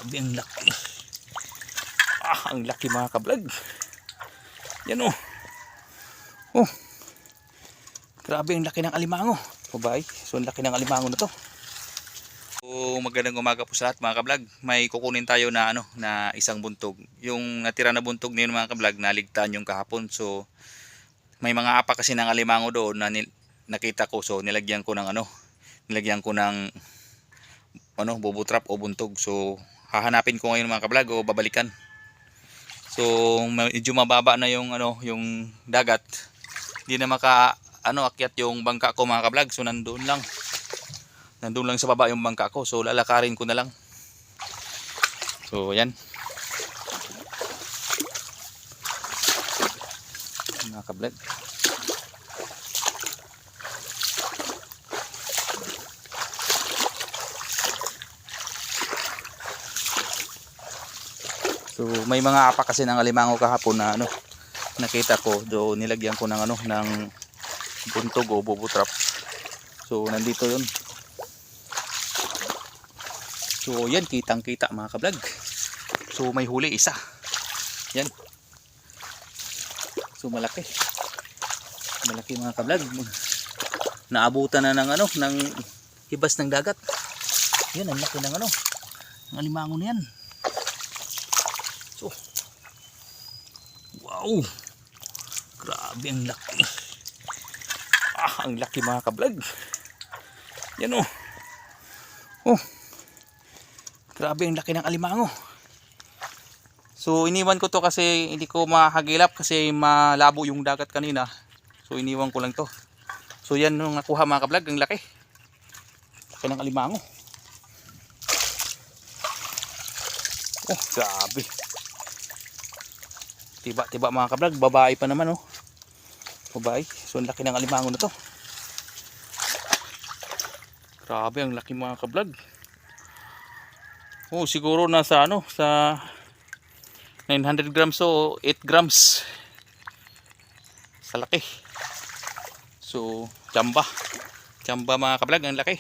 Grabe ang laki. Ang laki mga kablog. Yan oh. Oh. Grabe ang laki ng alimango. Babay. So ang laki ng alimango na to. So magandang umaga po sa lahat mga kablog. May kukunin tayo na na isang buntog. Yung natira na buntog niyon mga kablog, naligtaan yung kahapon. So may mga apa kasi ng alimango doon na nakita ko. So nilagyan ko ng bubo trap o buntog. So hahanapin ko ngayon mga kablog o babalikan. So medyo mababa na yung yung dagat. Hindi na akyat yung bangka ko mga kablog. So nandun lang sa baba yung bangka ko. So lalakarin ko na lang. So yan mga kablog. So may mga apa kasi ng alimango kahapon na nakita ko. Do nilagyan ko ng ng buntog o bobo trap. So nandito 'yun. So yan, kitang-kita mga kablog. So may huli isa. Yan. So malaki. Malaki mga kablog. Naabutan na ng ng hibas ng dagat. Yan ang laki ng ng alimango na yan. So, wow, grabe ang laki. Ang laki mga kablog. Yan oh. Oh, grabe ang laki ng alimango. So iniwan ko to kasi hindi ko mahagilap kasi malabo yung dagat kanina. So iniwan ko lang to. So yan nung nakuha mga kablog, ang laki. Laki ng alimango. Oh, grabe. Tiba-tiba mga kablog, babae pa naman oh. Babae. So ang laki ng alimango na to. Grabe ang laki mga kablog. Oh, siguro nasa sa 900 grams o 8 grams. Sa laki. So, jamba mga kablog, ang laki.